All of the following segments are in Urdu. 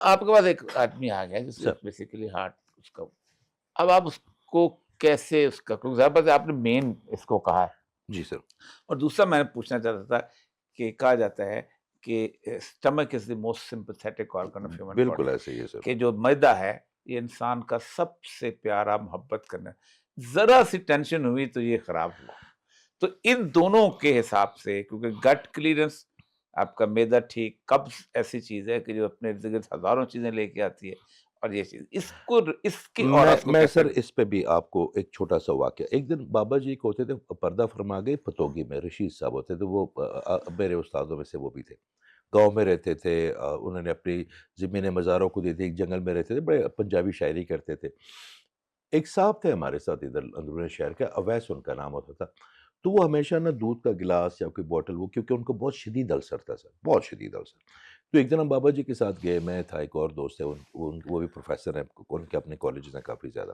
آپ کے پاس ایک آدمی آ گیا جس سر بیسیکلی ہارٹ اس کا، اب آپ اس کو کیسے اس کا، کیونکہ ظاہر بات ہے آپ نے مین اس کو کہا ہے، جی سر اور دوسرا میں نے پوچھنا چاہتا تھا کہ کہا جاتا ہے کہ stomach is the most sympathetic organ of human بالکل باڈی، ایسے ہی ہے سر. کہ جو معدہ ہے یہ انسان کا سب سے پیارا محبت کرنا، ذرا سی ٹینشن ہوئی تو یہ خراب ہوا. تو ان دونوں کے حساب سے، کیونکہ گٹ کلیئرنس آپ کا معدہ ٹھیک، قبض ایسی چیز ہے کہ جو اپنے ارد گرد ہزاروں چیزیں لے کے آتی ہے، اور یہ چیز اس کی اورات کو میں کیسے. سر اس پہ بھی آپ کو ایک چھوٹا سا واقعہ. ایک دن بابا جی کو ہوتے تھے پردہ فرما گئے پتوگی میں، رشید صاحب ہوتے تھے وہ میرے استادوں میں سے وہ بھی تھے. گاؤں میں رہتے تھے، انہوں نے اپنی زمینیں مزاروں کو دی تھی، ایک جنگل میں رہتے تھے، بڑے پنجابی شاعری کرتے تھے. ایک صاحب تھے ہمارے ساتھ ادھر اندرون شہر کا، اویس ان کا نام ہوتا تھا. تو وہ ہمیشہ نا دودھ کا گلاس یا کوئی بوٹل، وہ کیونکہ ان کو بہت شدید السر تھا سر، بہت شدید السر. تو ایک دن ہم بابا جی کے ساتھ گئے، میں تھا، ایک اور دوست ہے، وہ بھی پروفیسر ہیں، ان کے اپنے کالجز ہیں کافی زیادہ.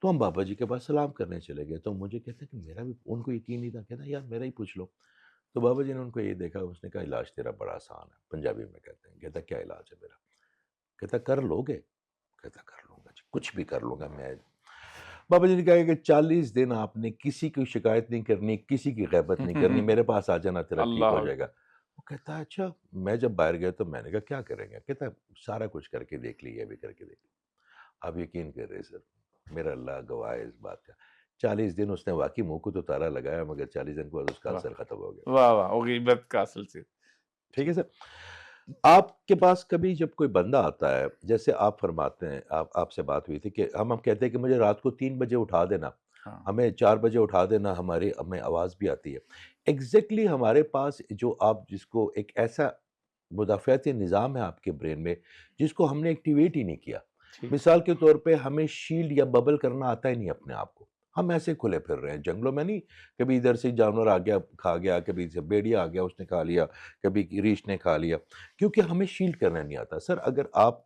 تو ہم بابا جی کے پاس سلام کرنے چلے گئے. تو مجھے کہتے ہیں کہ میرا بھی، ان کو یقین نہیں تھا، کہتا یار میرا ہی پوچھ لو. تو بابا جی نے ان کو یہ دیکھا، اس نے کہا علاج تیرا بڑا آسان ہے، پنجابی میں کہتے ہیں. کہتا کیا علاج ہے میرا؟ کہتا کر لو گے؟ کہتا کر لوں گا جی، کچھ بھی کر لوں گا میں. بابا جی نے کہا کہ 40 دن آپ نے کسی کی شکایت نہیں کرنی، کسی کی غیبت نہیں کرنی، میرے پاس آ جانا، تیرا ٹھیک ہو اللہ جائے گا. اکبر. وہ کہتا ہے اچھا. میں جب باہر گیا تو میں نے کہا کیا کریں گے؟ کہتا ہے سارا کچھ کر کے دیکھ لی، یہ بھی کر کے دیکھ لی. آپ یقین کر رہے سر، میرا اللہ گواہ ہے اس بات کا. 40 دن اس نے واقعی منہ کو تو تالا لگایا، مگر 40 دن کے بعد اس کا واہ السر ختم ہو گیا. واہ واہ، وہ غیبت کا اصل سے. ٹھیک ہے ٹھیک. سر. آپ کے پاس کبھی جب کوئی بندہ آتا ہے، جیسے آپ فرماتے ہیں، آپ سے بات ہوئی تھی کہ ہم کہتے ہیں کہ مجھے رات کو 3 بجے اٹھا دینا، ہاں ہمیں 4 بجے اٹھا دینا، ہمیں آواز بھی آتی ہے. ایگزیکٹلی ہمارے پاس جو آپ جس کو ایک ایسا مدافعتی نظام ہے آپ کے برین میں، جس کو ہم نے ایکٹیویٹ ہی نہیں کیا. ٹھیک. مثال کے طور پہ ہمیں شیلڈ یا ببل کرنا آتا ہی نہیں اپنے آپ کو. ہم ایسے کھلے پھر رہے ہیں جنگلوں میں، نہیں کبھی ادھر سے جانور آ گیا کھا گیا، کبھی ادھر سے بیڑیا آ گیا اس نے کھا لیا، کبھی ریچھ نے کھا لیا، کیونکہ ہمیں شیلڈ کرنا نہیں آتا. سر اگر آپ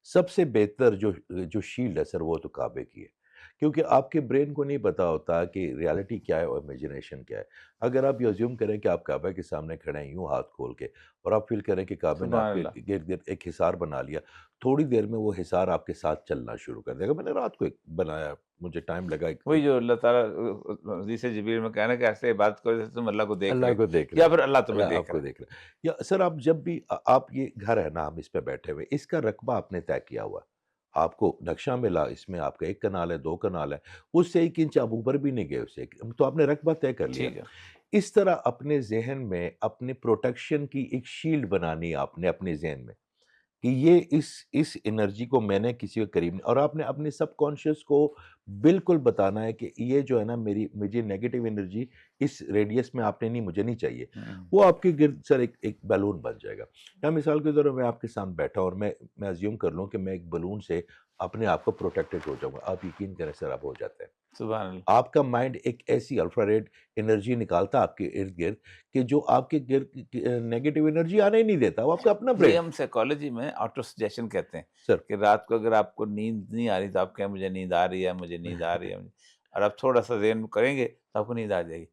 سب سے بہتر جو شیلڈ ہے سر، وہ تو کعبے کی ہے. کیونکہ آپ کے برین کو نہیں پتا ہوتا کہ ریالٹی کیا ہے اور امیجنیشن کیا ہے. اگر آپ یہ ازیوم کریں کہ آپ کعبہ کے سامنے کھڑے ہیں یوں ہاتھ کھول کے، اور آپ فیل کریں کہ کعبے نے آپ سبحان کے اللہ. گرد گرد ایک حصار بنا لیا، تھوڑی دیر میں وہ حصار آپ کے ساتھ چلنا شروع کر دے گا. میں نے رات کو ایک بنایا، مجھے ٹائم لگا. وہی جو اللہ تعالیٰ حدیث جبریل میں کہنا کہ ایسے عبادت کرو جیسے تم اللہ کو دیکھ اللہ رہے کو دیکھ رہے یا ہیں، پھر اللہ تمہیں اللہ آپ دیکھ کو رہا دیکھ رہے ہیں. یا سر آپ جب بھی آپ یہ گھر ہے نا، ہم اس پہ بیٹھے ہوئے، اس کا رقبہ آپ نے طے کیا ہوا. آپ کو نقشہ ملا، اس میں آپ کا 1 کنال ہے، 2 کنال ہے، اس سے 1 انچ آپ اوپر بھی نہیں گئے، اسے تو آپ نے رقبہ طے کر ہے. لیا. ٹھیک ہے. اس طرح اپنے ذہن میں اپنے پروٹیکشن کی ایک شیلڈ بنانی ہے آپ نے اپنے ذہن میں، کہ یہ اس انرجی کو میں نے کسی کے قریب نہیں، اور آپ نے اپنے سب کانشیس کو بالکل بتانا ہے کہ یہ جو ہے نا مجھے نیگیٹو انرجی اس ریڈیس میں آپ نے نہیں، مجھے نہیں چاہیے. وہ آپ کے گرد سر ایک بیلون بن جائے گا. یا مثال کے طور پر میں آپ کے سامنے بیٹھا اور میں ازیوم کر لوں کہ میں ایک بلون سے اپنے آپ کو پروٹیکٹڈ ہو جاؤں گا. آپ یقین کریں سر آپ ہو جاتے ہیں. سبحان اللہ. آپ کا مائنڈ ایک ایسی الفرا ریڈ انرجی نکالتا آپ کے ارد گرد کہ جو آپ کے گرد نیگیٹو انرجی آنے ہی نہیں دیتا. وہ آپ کا اپنا یہ برین. ہم سائیکالوجی میں آٹو سجیشن کہتے ہیں سر کہ رات کو اگر آپ کو نیند نہیں آ رہی تو آپ کہیں مجھے نیند آ رہی ہے، مجھے نیند آ رہی ہے، اور آپ تھوڑا سا ذہن کریں گے تو آپ کو نیند آ جائے گی.